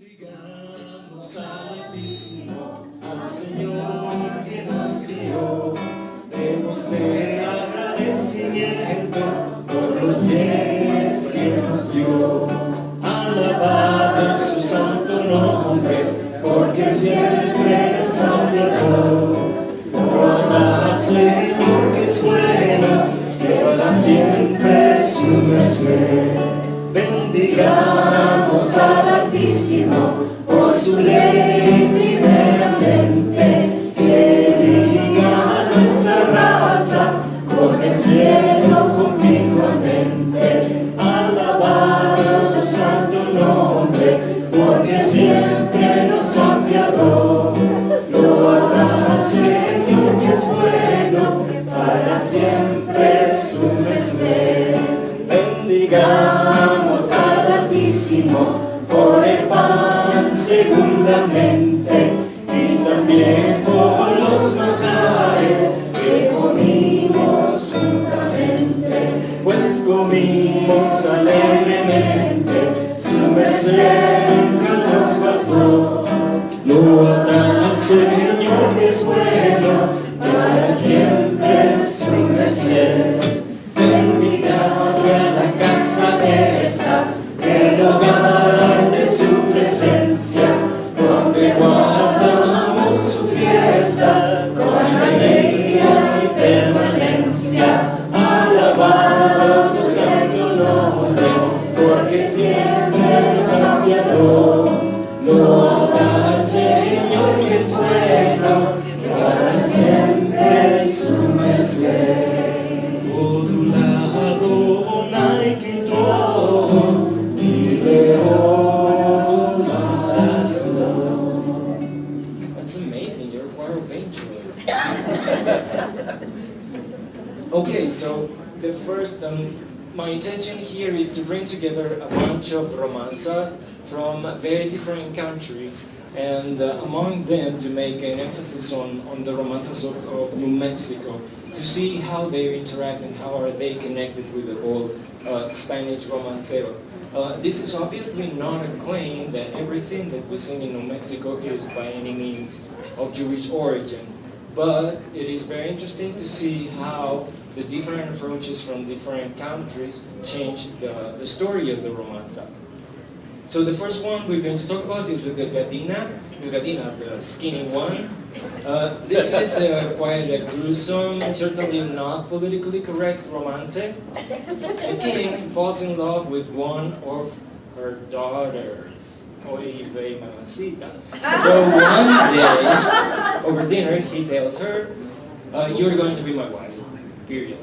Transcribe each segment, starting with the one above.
Bendigamos al Altísimo, al Señor que nos crió. Démosle agradecimiento por los bienes que nos dio. Alabado su santo nombre, porque siempre nos ha guiado. Guarda al Señor que es bueno, que para siempre es su merced. Bendigamos al Altísimo por su ley primeramente, que liga a nuestra raza con el cielo continuamente. Alabado su santo nombre, porque siempre nos ha enviado. Loada al Señor que es bueno, para siempre es su merced. Bendigamos al Altísimo por el pan segundamente, y también por los manjares que comimos juntamente, pues comimos alegremente, su merced nunca nos faltó. Loada al Señor que es bueno, para siempre es su merced. Bendiga la casa esta, el hogar de su presencia, donde guardamos su fiesta con alegría y permanencia. Alabado su santo nombre, porque siempre nos ha guiado. Loada al Señor que es bueno, que para siempre es su merced. That's amazing, you're a choir of angels. Okay, so the first, my intention here is to bring together a bunch of romanzas from very different countries, and among them to make an emphasis on the romanzas of New Mexico, to see how they interact and how are they connected with the whole Spanish romancero. This is obviously not a claim that everything that we sing in New Mexico is by any means of Jewish origin, but it is very interesting to see how the different approaches from different countries change the story of the romanza. So the first one we're going to talk about is the Delgadina, the skinny one. This is quite a gruesome, certainly not politically correct romance. The king falls in love with one of her daughters, Oy vey mamacita. So one day, over dinner, he tells her, you're going to be my wife, period.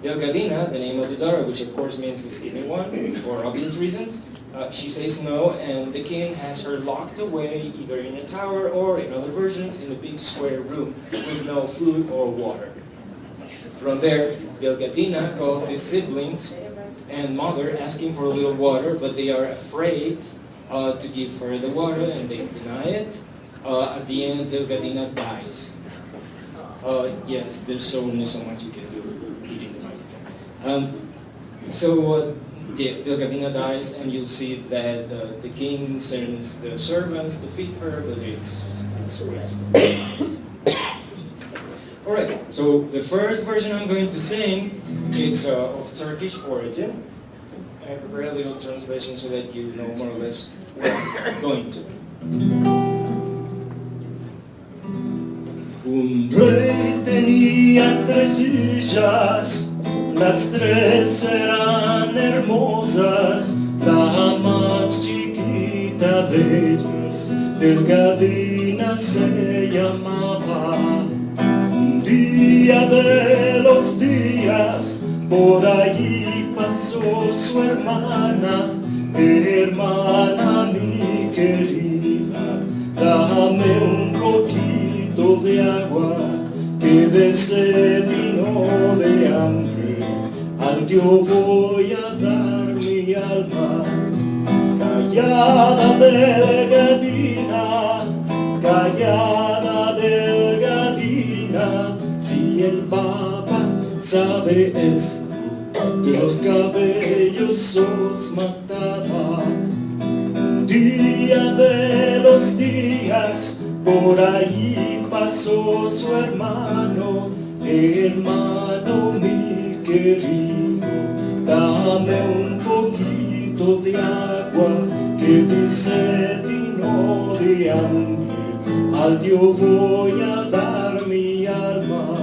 Delgadina, the name of the daughter, which of course means the skinny one, for obvious reasons, she says no, and the king has her locked away either in a tower or, in other versions, in a big square room with no food or water. From there, Delgadina calls his siblings and mother asking for a little water, but they are afraid to give her the water and they deny it. At the end, Delgadina dies. Yes, there's only so much you can do eating the microphone. Delgadina dies, and you'll see that the king sends the servants to feed her, but it's waste. Alright, so the first version I'm going to sing, it's of Turkish origin. I prepared a little translation so that you know more or less where I'm going to. Un rey tenía tres hijas, las tres eran hermosas, la más chiquita de ellas, Delgadina se llamaba. Un día de los días, por allí pasó su hermana, hermana mi querida, dame un poquito de agua, que de sed y no de hambre, al yo voy a dar mi alma. Callada Delgadina, si el Papa sabe esto, que los cabellos os mataba. Un día de Por ahí pasó su hermano mi querido, dame un poquito de agua que de sed y no de hambre. Al Dios voy a dar mi alma,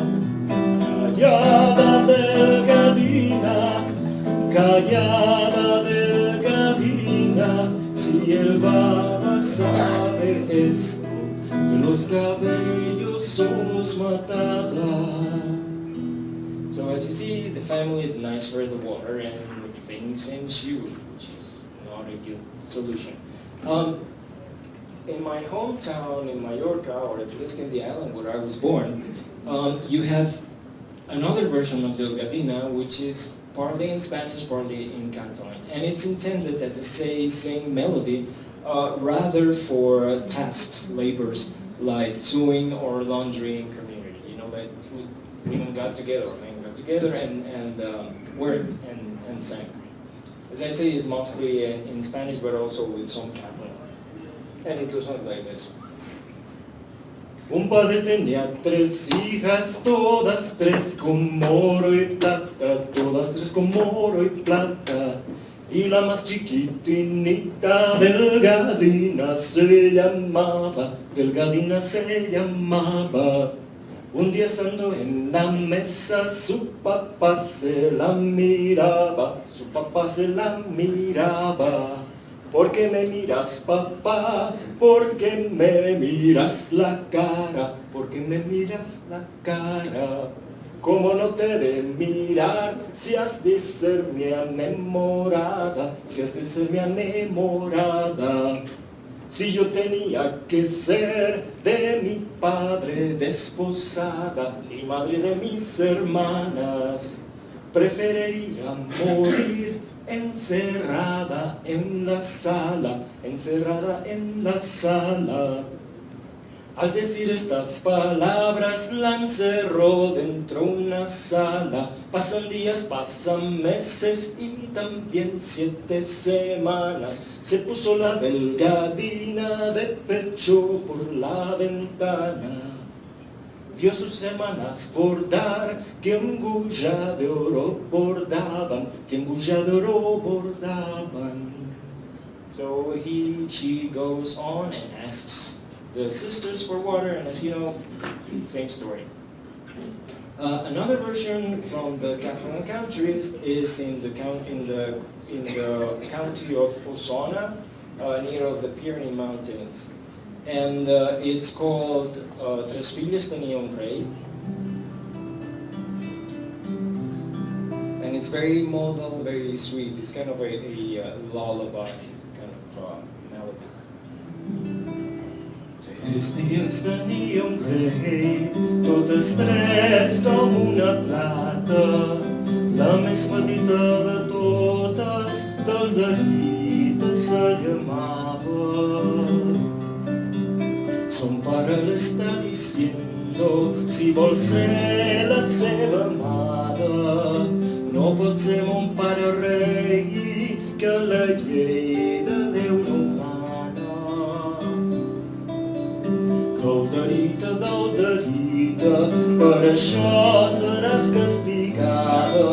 callada delgadina, si el baba sabe esto, de los cabellos os matará. So as you see, the family denies her the water and things ensue, which is not a good solution. In my hometown in Mallorca, or at least in the island where I was born, you have another version of Delgadina, which is partly in Spanish, partly in Catalan. And it's intended as a sing melody, rather for tasks, labors, like sewing or laundry in community. You know, like women got together, men got together and worked and sang. As I say, it's mostly in Spanish, but also with some Catalan. And it goes on like this. Un padre tenía 3 hijas, todas 3 con moro y plata, todas 3 con moro y plata. Y la más chiquitinita, Delgadina se llamaba, Delgadina se llamaba. Un día estando en la mesa, su papá se la miraba, su papá se la miraba. ¿Por qué me miras, papá? ¿Por qué me miras la cara? ¿Por qué me miras la cara? ¿Cómo no te he de mirar si has de ser mi enamorada? Si has de ser mi enamorada. Si yo tenía que ser de mi padre desposada y madre de mis hermanas, preferiría morir encerrada en la sala, encerrada en la sala. Al decir estas palabras la encerró dentro una sala. Pasan días, pasan meses y también 7 semanas. Se puso la Delgadina de pecho por la ventana. Vio sus hermanas bordar, que angulla de oro bordaban, que angulla de oro bordaban. So she goes on and asks the sisters for water, and as you know, same story. Another version from the Catalan countries is in the county of Osona, near of the Pyrenees Mountains. And it's called Tres Filles tenia un rei. And it's very modal, very sweet. It's kind of a lullaby kind of melody. Tres dies tenia un rei, totes 3 com una plata, la més petita de totes, Delgadita se llamava. Son pare le está diciendo, si vol ser la seva amada, no pot ser mon pare rei, que la llei de Déu no mana. Delgadita, per això seràs castigada,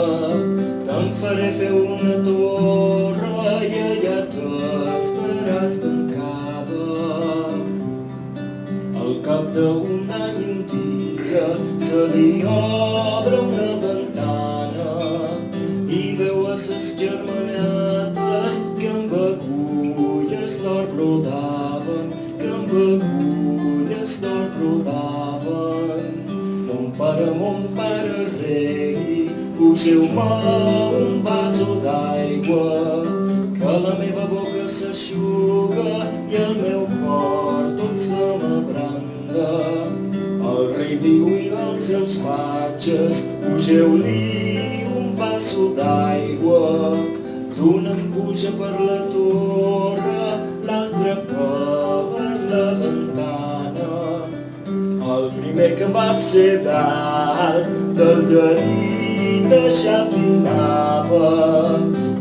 te'n faré fer una torre i allà t'estaràs tancada. Al cap d'un any i un dia se li obre una ventana i veu a ses germanetes que amb agulles d'or brodaven, que amb agulles d'or brodaven. Mon pare rei, pugeu-me un vaso d'aigua, que la meva boca s'eixuga i el meu cor tot se m'abranda. El rei diu i als seus patges, pugeu-li un vaso d'aigua, l'un em puja per la torre, l'altre per la ventana. El primer que va ser dalt, Delgadita ja finava,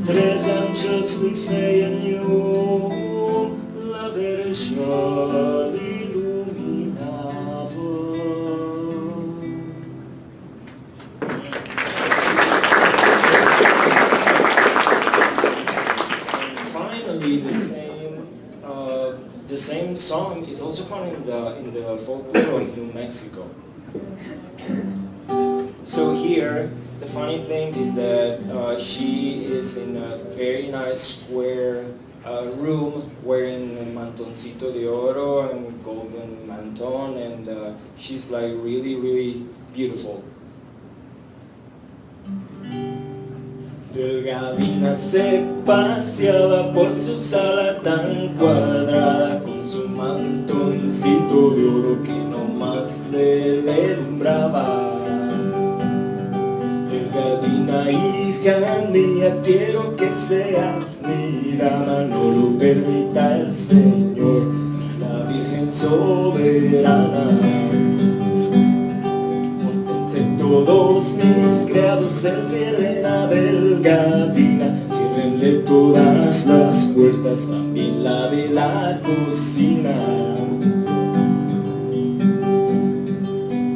3 àngels li feien llum, la Verge l'il·luminava. Mexico. So here, the funny thing is that she is in a very nice square room wearing a mantoncito de oro and golden manton, and she's like really, really beautiful. Delgadina se paseaba por su sala tan cuadrada con su mantoncito de oro que no más le alumbraba. Delgadina, hija mía, quiero que seas mi dama, no lo permita el Señor ni la Virgen soberana. Todos mis criados encierren a Delgadina, ciérrenle todas las puertas, también la de la cocina.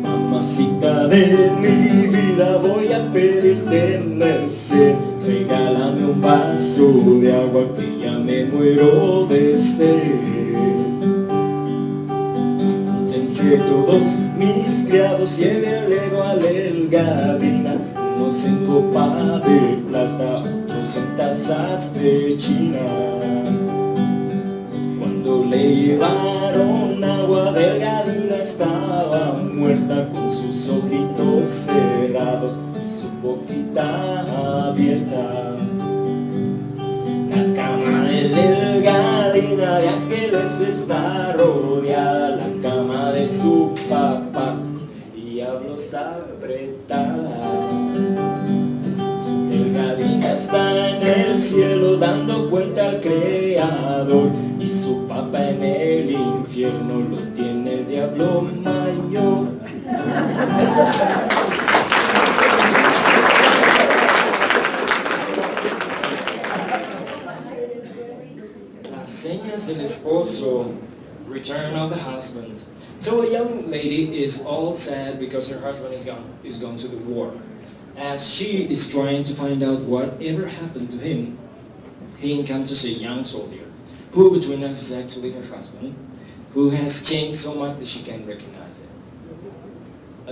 Mamacita de mi vida, voy a pedirte merced, regálame un vaso de agua que ya me muero de sed. Todos mis criados llévenle a Delgadina, unos en copa de plata, otros en tazas de China. Cuando le llevaron agua, Delgadina estaba muerta con sus ojitos cerrados y su boquita abierta. La cama de Delgadina de ángeles está rodeada, la cama de su papá de diablos apretada. Delgadina está en el cielo dando cuenta al Creador, y su papá en el infierno lo tiene el diablo mayor. Las señas del esposo, return of the husband. So a young lady is all sad because her husband is gone to the war. As she is trying to find out whatever happened to him, he encounters a young soldier, who between us is actually her husband, who has changed so much that she can't recognize it.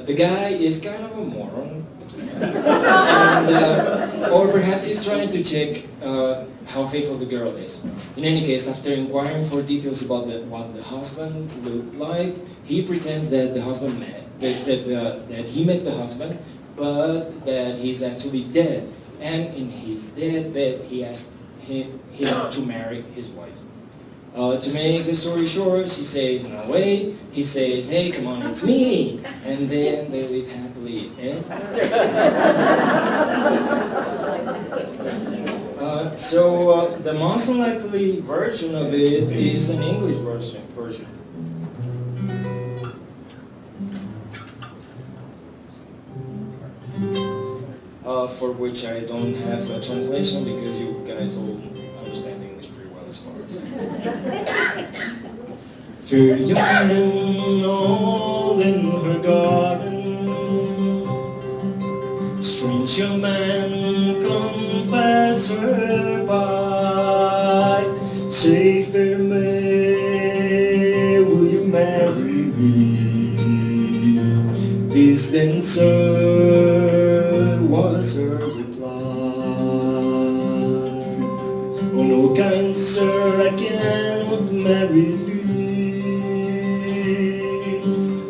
The guy is kind of a moron, and, or perhaps he's trying to check how faithful the girl is. In any case, after inquiring for details about what the husband looked like, he pretends that the husband that he met the husband, but that he's actually dead. And in his dead bed, he asked him to marry his wife. To make the story short, she says, no way. He says, hey, come on, it's me. And then they live happily ever after. So the most unlikely version of it is an English version. For which I don't have a translation because you guys all understand English pretty well as far as I know. Fair young all in her garden, strange young man come pass her by. Say, fair maid, will you marry me? This then, sir, was her reply. Oh no, kind sir, I cannot marry thee,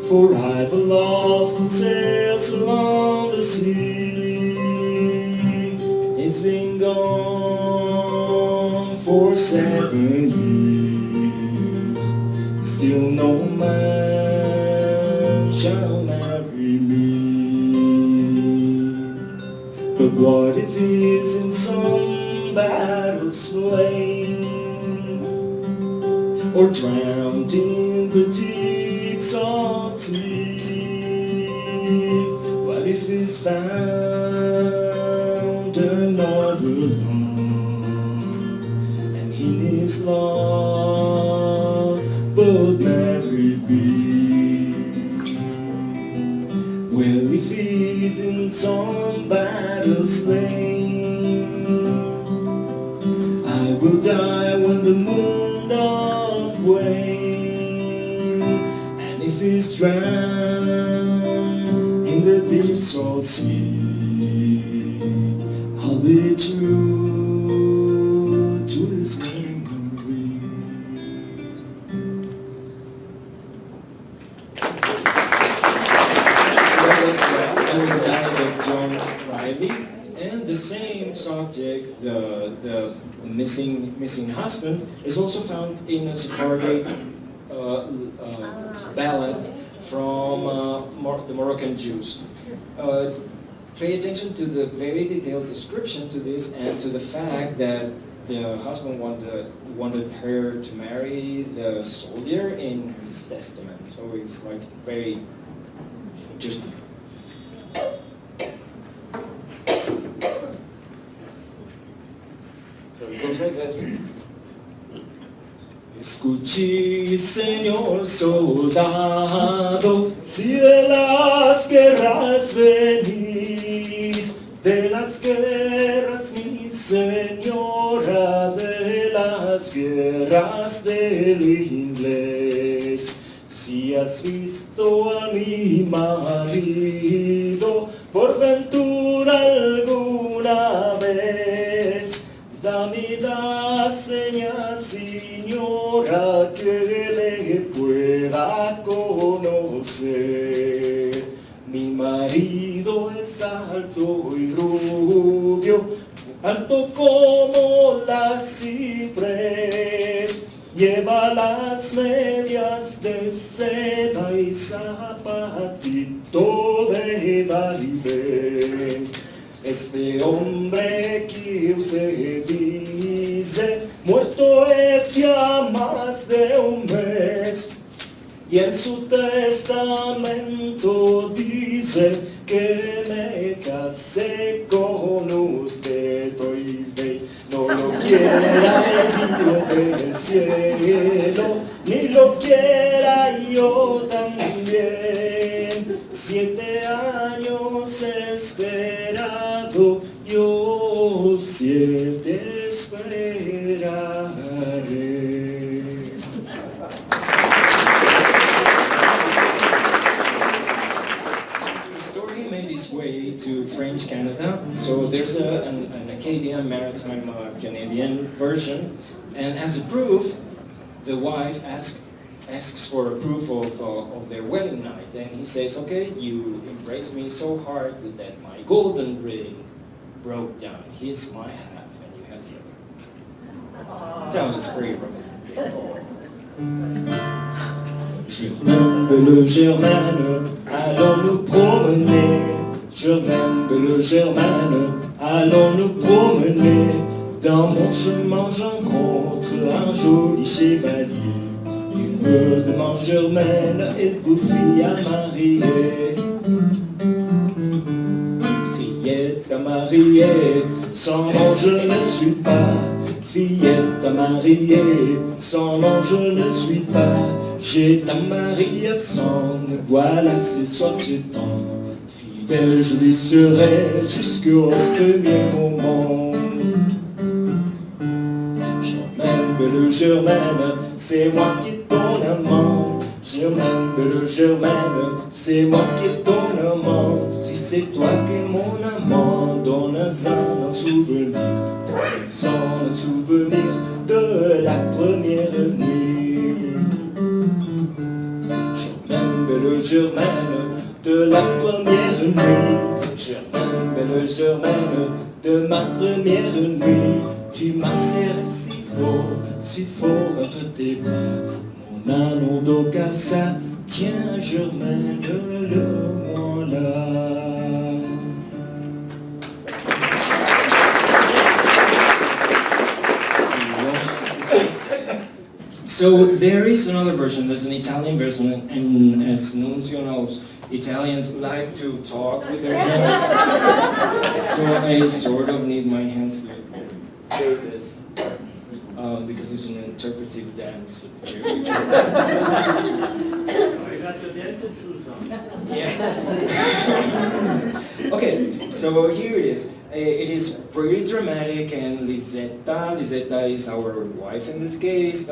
for I've a love that sails along the sea. It's been gone for 7 years, still no man shall marry me. But what if he's in some battle slain, or drowned in the deeps of sea? What if he's found another love, and in his love both married be? Well, if he's in some battle slain, I will die when the moon doth wane. And if he's drowned shall see. I'll be true to his memory. That was the dialogue of John Riley, and the same subject, the missing husband, is also found in a Sephardic ballad from the Moroccan Jews. Pay attention to the very detailed description to this, and to the fact that the husband wanted her to marry the soldier in his testament. So it's like very interesting. So it goes like this. Escuchi, Señor soldado, si de las guerras venís, de las guerras, mi señora, de las guerras del inglés. Si has visto a mi marido, por ventura alguna vez, dame la señal, señora, que le pueda conocer. Mi marido es alto y rubio, alto como la ciprés. Lleva las medias de seda y zapatito de vaivén. Este hombre que usted dice, muerto es ya más de un mes. Y en su testamento dice que me casé con usted. Hoy ve, no lo quiera el Dios del cielo, ni lo quiera yo también. 7 años he esperado, yo 7 esperaré. The story made its way to French Canada, so there's an Acadian maritime Canadian version, and as a proof, the wife asks for a proof of their wedding night, and he says, okay, you embraced me so hard that my golden ring broke down. Here's my half, and you have the other. So it's pretty romantic. Germaine, belle Germaine, allons nous promener. Germaine, belle Germaine, allons nous promener. Dans mon chemin, j'encontre un joli chevalier. Il me demande, Germaine, êtes-vous fille à marier? Fillette à marier, sans nom je ne suis pas. Fillette à marier, sans nom je ne suis pas. J'ai un mari absent, voilà c'est soit ce temps. Fidèle je lui serai jusqu'au premier moment. Germaine, belle Germaine, c'est moi qui est ton amant. Germaine, belle Germaine, c'est moi qui est ton amant. Si c'est toi qui es mon amant, donne-en un souvenir. Donne-en un souvenir de la première nuit. Germaine, belle Germaine, de la première nuit. Germaine, belle Germaine, de ma première nuit. Tu m'as serré si fort entre tes bras. Mon anneau d'Ocassa, tiens Germaine, le voilà. So there is another version, there's an Italian version, and as Nunzio knows, Italians like to talk with their hands. So I sort of need my hands to say this, because it's an interpretive dance. You got your dancing shoes on. Yes. Okay, so here it is. It is pretty dramatic, and Lisetta is our wife in this case,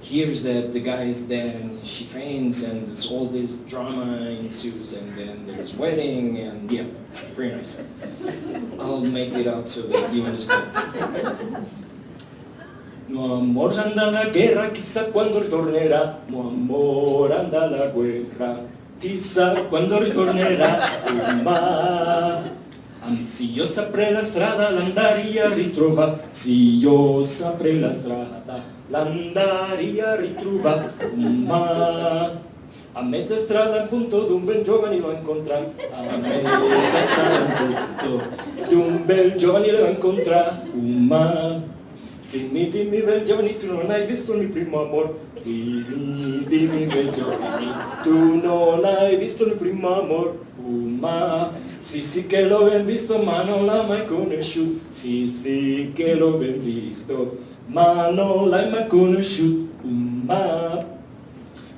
hears that the guy is dead and she faints, and there's all this drama ensues, and then there's wedding, and yeah, pretty nice. I'll make it up so that you understand. No amor anda a la guerra, quizá cuando ritornerà. No amor anda alla guerra, chissà quando ritornerà. Ma se io saprei la strada l'andaria a ritrova. Se io saprei la strada l'andaria a ritrova. Ma a mezza strada in punto d'un bel giovane lo incontra. A mezza strada in punto d'un bel giovane lo incontra. Ma dimmi bel giovane, tu non hai visto il mio primo amor. Dimmi bel giovane, tu non hai visto il primo amor. Ma sì che l'ho ben visto ma non l'ha mai conosciuto. Sì che l'ho ben visto ma non l'hai mai conosciuto. Ma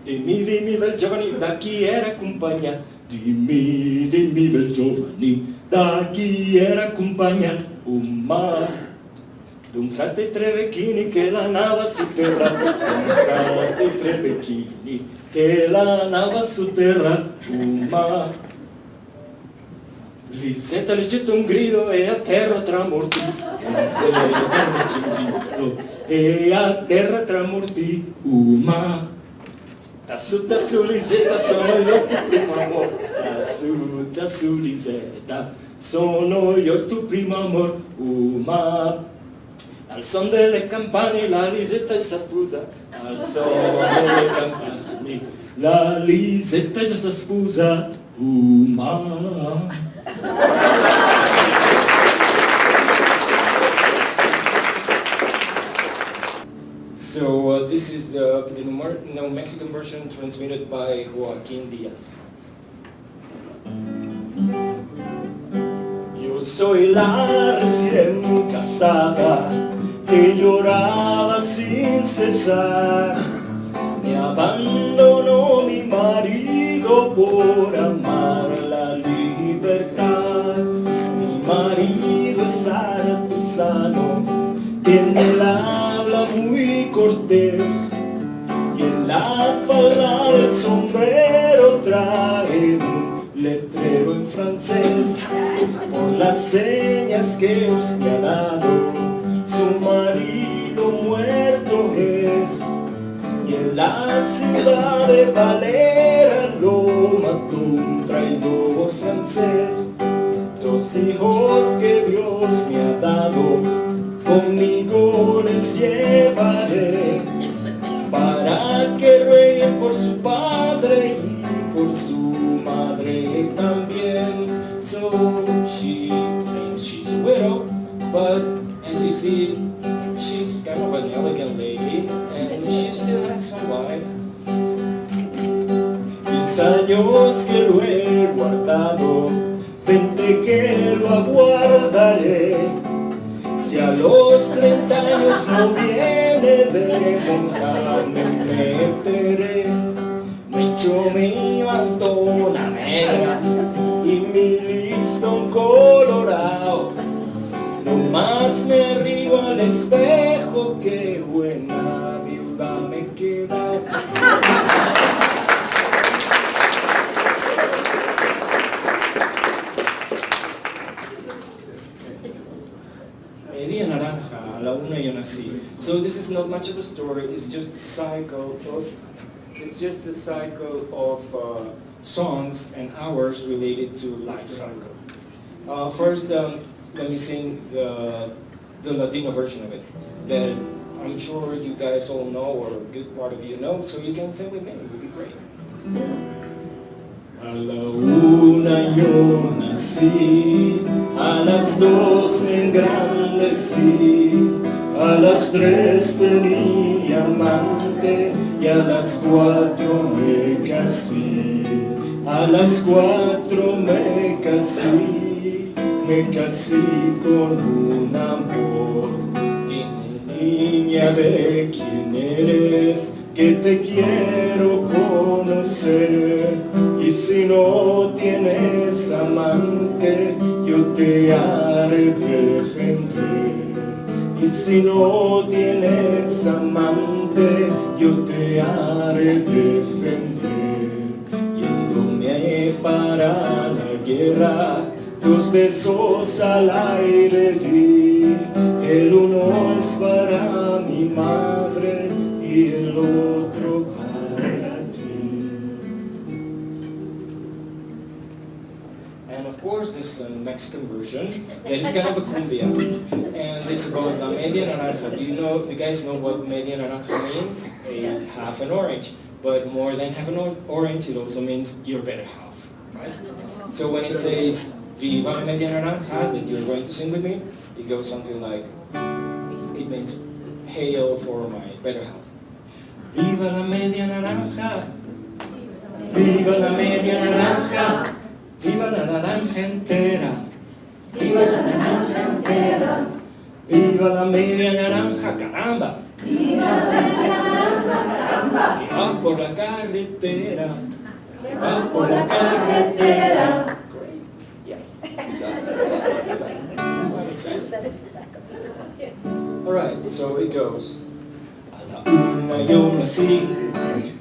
dimmi bel giovane, da chi era accompagnato. Dimmi bel giovane, da chi era accompagnato. Ma d'un frate e tre vecchini che la nava su terra. D'un frate e tre vecchini che la nava su terra. Ma Lisetta le getta un grido e a terra tramortì. Lisetta le getta un grido e a terra tramortì. Ma tassu Lisetta, sono io il tuo primo amor. Tassu Lisetta, sono io il tuo primo amor. Ma al son delle campane la Lisetta sta scusa. Al son delle campane la Lisetta sta scusa. Ma So this is the Mexican version transmitted by Joaquin Diaz. Yo soy la recién casada que lloraba sin cesar. Me abandonó mi marido por amar la libertad. Mi marido es artesano, tiene el habla muy cortés y en la falda del sombrero trae un letrero en francés. Por las señas que usted ha dado, su marido muerto es. Y en la ciudad de Valera lo mató un traidor francés. Los hijos que Dios me ha dado, conmigo les llevaré, para que rueguen por su padre y por su madre también. So she thinks she's a widow, but as you see, she's kind of an elegant lady, and she still has some life. Mis años que lo he guardado, 20 que lo aguardaré. Si a los 30 años no viene de monja me meteré. Me echo mi mantona negra y mi listón colorado. No más me río al espejo, qué buena viuda me queda. Media naranja, a la una yo nací. So this is not much of a story. It's just a cycle of songs and hours related to life cycle. First, let me sing the Latino version of it that I'm sure you guys all know, or a good part of you know, so you can sing with me. It would be great. A la una yo nací, a las dos me engrandecí, a las tres tenía amante y a las 4 me casé. A las 4 me casé con un amor. Niña, de quién eres, que te quiero conocer y si no tienes amante, yo te haré defender. Y si no tienes amante, yo te haré defender. Yéndome para la guerra, 2 besos al aire di. El uno es para mi madre y el otro para ti. And of course, this Mexican version that is kind of a cumbia, and it's about la media naranja. Do you guys know what media naranja means? A half an orange, but more than half an orange, it also means your better half, right? So when it says Viva la media naranja, that you're going to sing with me, it goes something like, it means hail for my better half. Viva la media naranja, viva la media naranja, viva la naranja entera, Viva la naranja entera, viva la media naranja, caramba, viva la naranja, caramba, que va por la carretera, que va por la carretera. Yes. I'm excited. Alright, so it goes. A la 1 yo nací,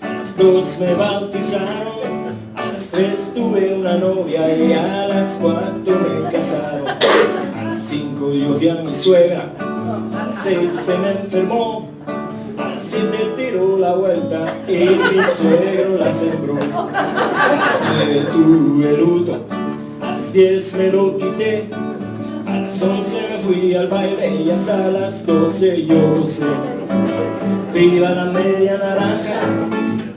a las 2 me bautizaron, a las 3 tuve una novia y a las 4 me casaron. A las 5 yo vi a mi suegra, a las 6 se me enfermó, a las 7 tiró la vuelta y mi suegro la sembró. A las 9 tuve luto, a las 10 me lo quité, a las 11 me fui al baile y hasta las 12 yo gocé. Viva la media naranja,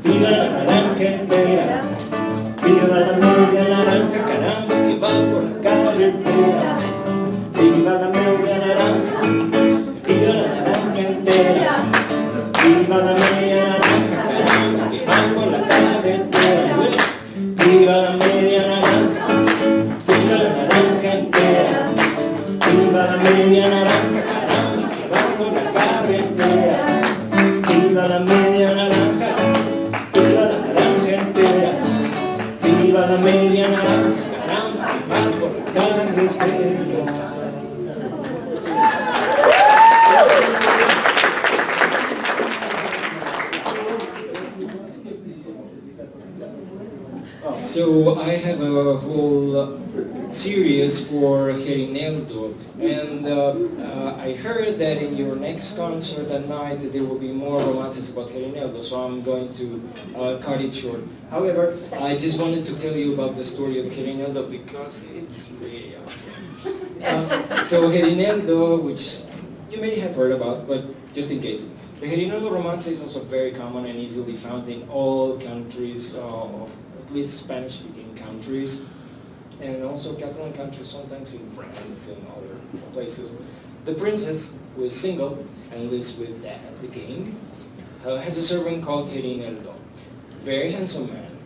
viva la naranja entera, viva la media naranja, caramba, que va por la carretera. Viva la media naranja, viva la naranja entera, viva la media naranja, caramba, que va por la carretera. Viva la media naranja, viva la naranja entera, viva la media naranja, caramba, que va por la carretera. Viva la media naranja, viva la naranja entera, viva la media naranja, caramba, que va por la carretera. So I have a whole series for Herineldo, and I heard that in your next concert at night there will be more romances about Herineldo, so I'm going to cut it short. However, I just wanted to tell you about the story of Herineldo because it's really awesome. So Herineldo, which you may have heard about, but just in case. The Herineldo romance is also very common and easily found in all countries, at least Spanish-speaking countries, and also Catalan countries, sometimes in France and other places. The princess, who is single and lives with Dad, the king, has a servant called Herineldo, very handsome man.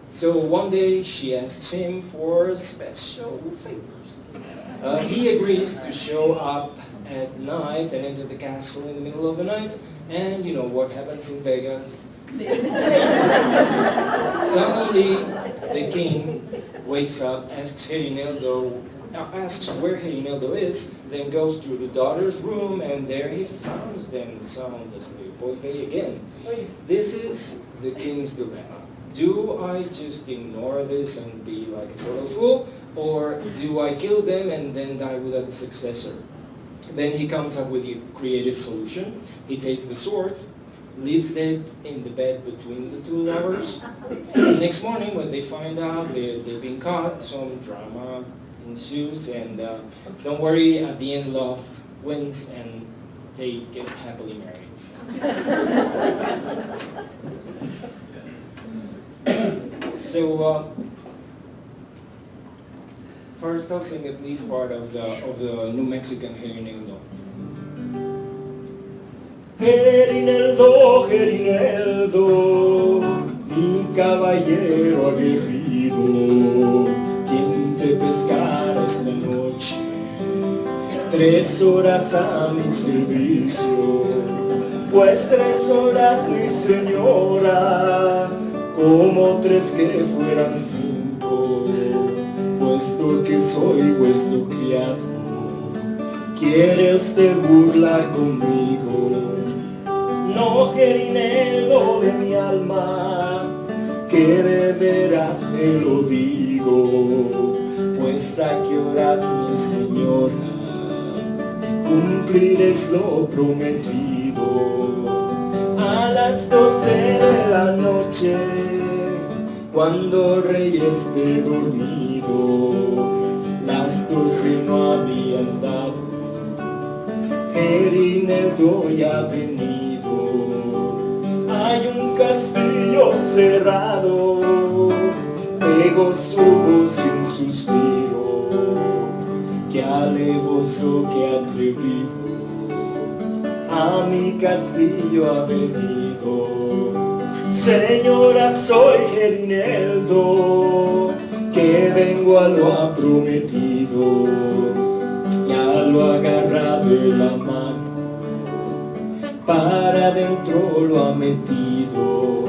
So one day she asks him for special favors. He agrees to show up at night and enter the castle in the middle of the night, and you know what happens in Vegas. Suddenly, the king wakes up, asks where Herineldo is, then goes to the daughter's room, and there he finds them sound asleep. Okay, again, this is the king's dilemma. Do I just ignore this and be like a total fool, or do I kill them and then die without a successor? Then he comes up with a creative solution. He takes the sword, leaves it in the bed between the two lovers. The next morning, when they find out they've been caught, some drama ensues, and don't worry, at the end love wins and they get happily married. So first I'll sing at least part of the New Mexican Herineldo. Herineldo, Herineldo, mi caballero aguerrido, quien te pescara esta noche, 3 horas a mi servicio, pues 3 horas mi señora, como tres que fueran cinco, puesto que soy vuestro criado, ¿quiere usted burlar conmigo? No, Gerineldo de mi alma, que de veras te lo digo, pues a qué horas, mi señora, cumpliréis lo prometido. A las 12 de la noche, cuando rey esté dormido, las 12 no habían dado, Gerineldo ya ha venido. Hay un castillo cerrado, pegó su voz y un suspiro, que alevoso, que atrevido, a mi castillo ha venido. Señora, soy Gerineldo, que vengo a lo ha prometido, ya lo agarra de la mano, para adentro lo ha metido.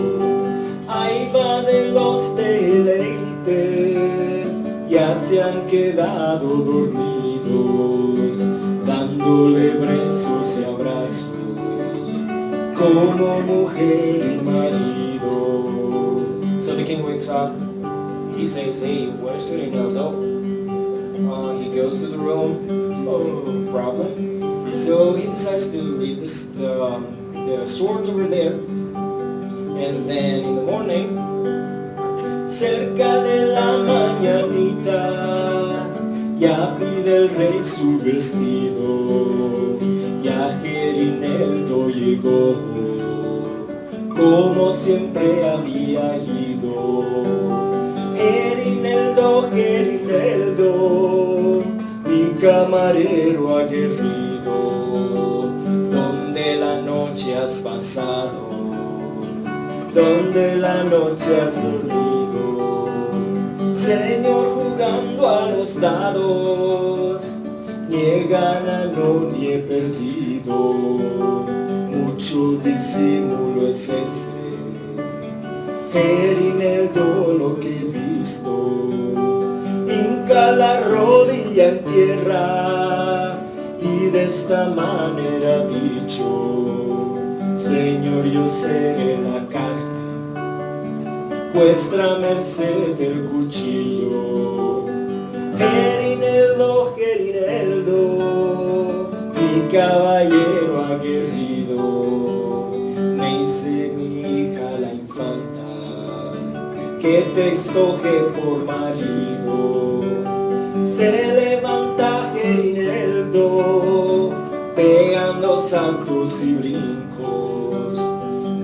Ahí va de los deleites, ya se han quedado dormidos, dándole besos y abrazos, como mujer y marido. So the king wakes up, he says, hey, where's Gerineldo? He goes to the room, no problem. So he decides to leave the sword over there, and then in the morning, cerca de la mañanita, ya pide el rey su vestido, ya Gerineldo llegó, como siempre había ido. Gerineldo, Gerineldo, mi camarero aguerrido, ¿dónde la noche has pasado? ¿Dónde la noche has dormido? Señor, jugando a los dados, ni he ganado ni he perdido, mucho disimulo es ese, Gerineldo, lo que he visto. Hinca la rodilla en tierra y de esta manera dicho, Señor, yo seré la carne, vuestra merced el cuchillo. Gerineldo, Gerineldo, mi caballero aguerrido, me hice mi hija la infanta, que te escoge por marido. Se levanta Gerineldo, pegando saltos y brincos,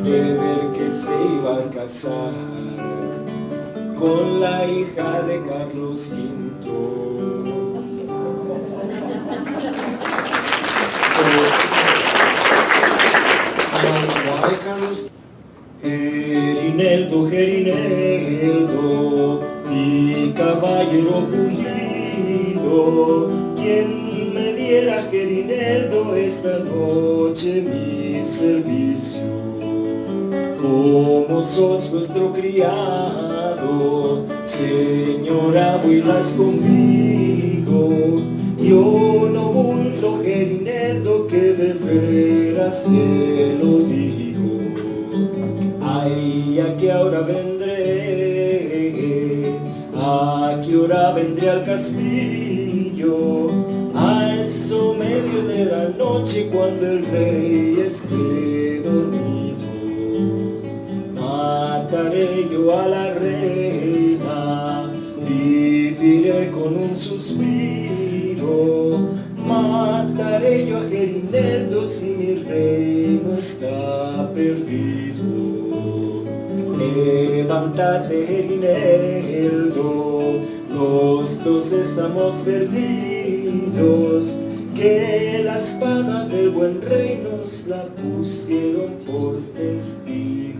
de ver que se iba a casar con la hija de Carlos V. why Carlos? Gerineldo, Gerineldo, mi caballero pulido, quien me diera, Gerineldo, esta noche mi servicio. Como sos vuestro criado, señora, vuelas conmigo. Yo no hundo, Gerineldo, que de veras te lo digo. Ay, ¿a qué hora vendré? ¿A qué hora vendré al castillo? A eso medio de la noche, cuando el rey esté dormido. Mataré yo a la reina, viviré con un suspiro. Mataré yo a Gerineldo si mi reino está perdido. Levántate, Gerineldo, los dos estamos perdidos, que la espada del buen rey nos la pusieron por testigo.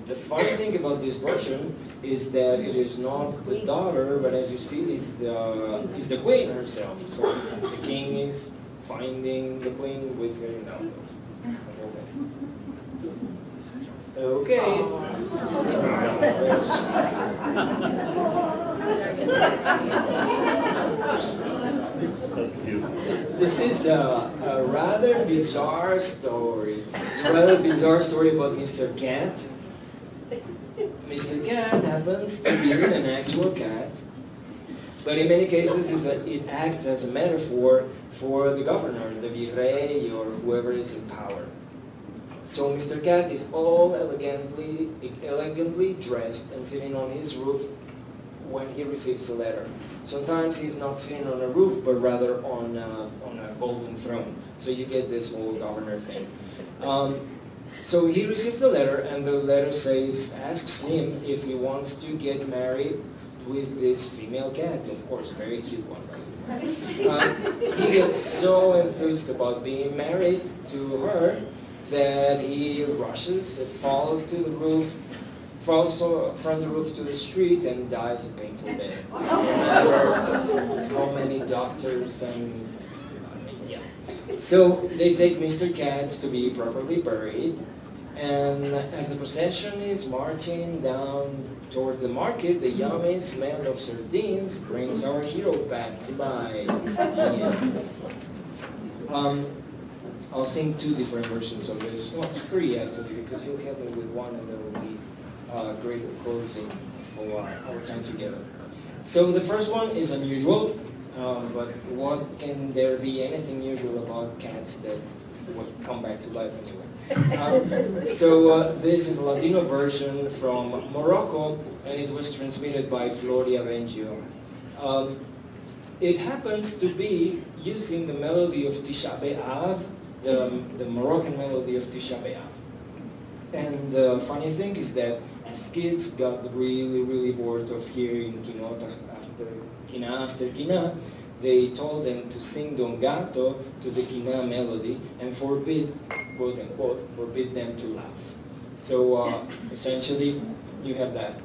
The funny thing about this version is that it is not the daughter, but as you see, is the queen herself. So the king is finding the queen with Gerineldo. Okay. This is a rather bizarre story. It's a rather bizarre story about Mr. Cat. Mr. Cat happens to be an actual cat, but in many cases it acts as a metaphor for the governor, the virrey, or whoever is in power. So Mr. Cat is all elegantly dressed and sitting on his roof when he receives a letter. Sometimes he's not sitting on a roof, but rather on a golden throne. So you get this whole governor thing. So he receives the letter, and the letter asks him if he wants to get married with this female cat. Of course, very cute one, right? He gets so enthused about being married to her that he rushes, falls to the roof, falls from the roof to the street, and dies a painful death. No matter how many doctors and yeah. So they take Mr. Cat to be properly buried, and as the procession is marching down towards the market, the yummy smell of sardines brings our hero back to life. Yeah. I'll sing two different versions of this. Well, three actually, because you'll help me with one, and there will be great closing for our time together. So the first one is unusual, but what can there be anything usual about cats that would come back to life anyway? This is a Latino version from Morocco, and it was transmitted by Floria Bengio. It happens to be using the melody of Tisha B'Av, the Moroccan melody of Tisha B'Av. And the funny thing is that as kids got really bored of hearing Kina after Kina, they told them to sing Don Gato to the Kina melody and forbid, quote unquote, forbid them to laugh. So essentially, you have that.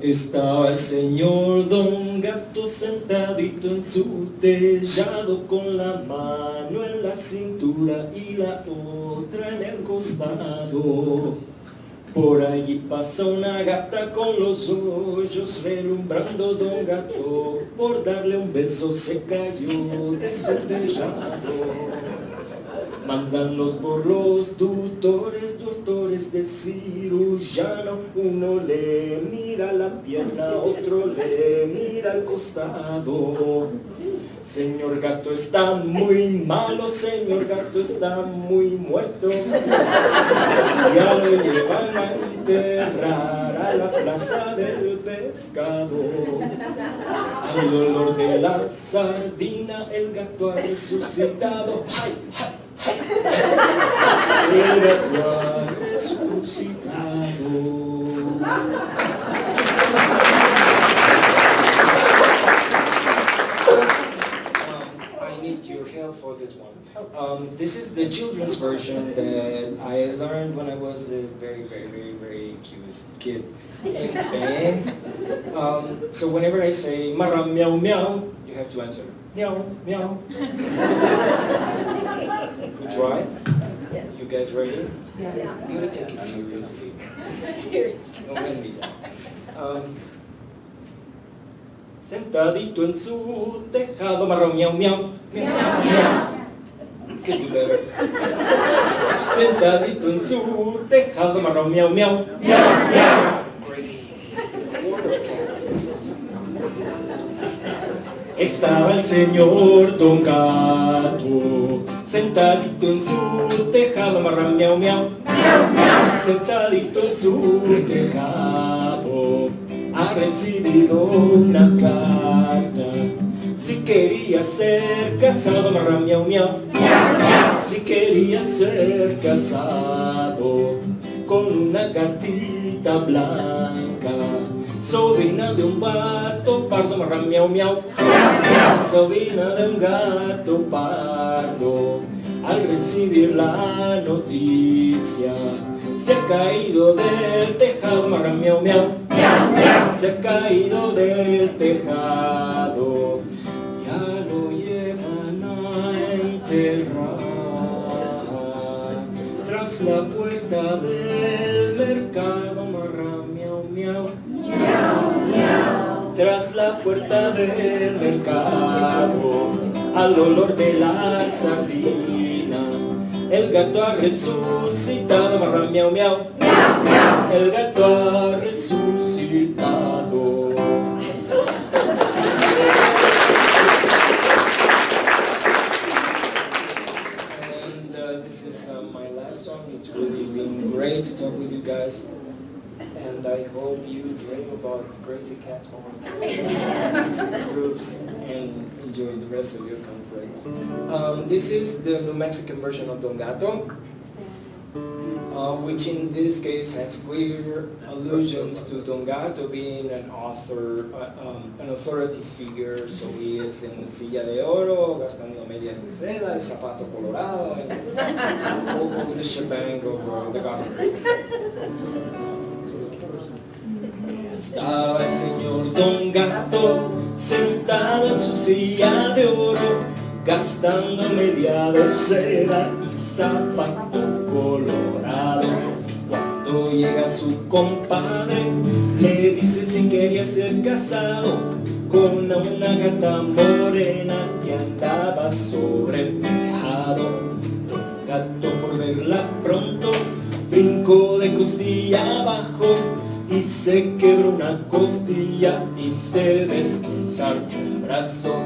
Estaba el señor Don Gato sentadito en su tellado con la mano en la cintura y la otra en el costado. Por allí pasa una gata con los ojos relumbrando. Don Gato por darle un beso se cayó de su tellado. Mándanos por los doctores de cirujano. Uno le mira la pierna, otro le mira al costado. Señor Gato está muy malo, señor Gato está muy muerto. Ya lo llevan a enterrar a la plaza del pescado. Al dolor de la sardina el gato ha resucitado. ¡Ay, ay! El gato ha resucitado. I need your help for this one. This is the children's version that I learned when I was a very cute kid in Spain. So whenever I say "Maram meow meow," you have to answer meow meow. We try? Yes. You guys ready? Yeah. You gotta take it seriously. Serious. Don't let me down. Sentadito en su tejado, marrón, miau, miau, miau, miau. Could do better. Sentadito en su tejado, marrón, miau, miau, miau, miau. Great. Word of cats. Estaba el señor Don Gato sentadito en su tejado, marrón, miau, miau, miau, miau. Sentadito en su tejado, ha recibido una carta. Si quería ser casado, marrón, miau, miau, miau, miau. Si quería ser casado con una gatita blanca, sobrina de un gato pardo, marrón, miau, miau, miau, miau. Sobrina de un gato pardo, al recibir la noticia, se ha caído del tejado, marrón, miau, miau, miau, miau. Se ha caído del tejado, ya lo llevan a enterrar. Tras Tras la puerta del mercado, marra, miau, miau. Tras la puerta del mercado, al olor de la sardina, el gato ha resucitado, marra, miau, miau. El gato ha resucitado. And this is my last song. It's really been great to talk with you guys. And I hope you dream about Crazy Cats groups and enjoy the rest of your conference. This is the New Mexican version of Don Gato, which in this case has clear allusions to Don Gato being an author, an authority figure. So he is en silla de oro, gastando medias de seda, el zapato colorado, and all the shebang of the government. Estaba el señor Don Gato sentado en su silla de oro, gastando media de seda y zapato colorado. Cuando llega su compadre, le dice si quería ser casado con una gata morena que andaba sobre el tejado. Don Gato, por verla pronto, brincó de costilla abajo y se quebró una costilla y se desconsartó un brazo.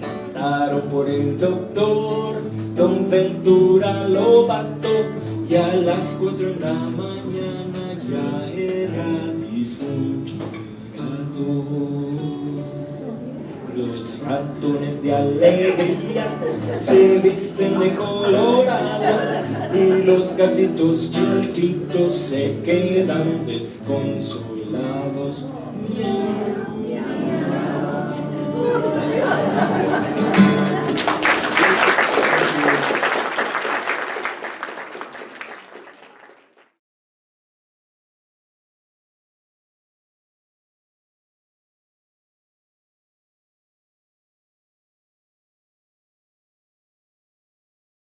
Mandaron por el doctor Don Ventura Lobato y a las 4 de la mañana ya era difunto el gato. Los ratones de alegría se visten de colorado y los gatitos chiquitos se quedan desconsolados. Miau.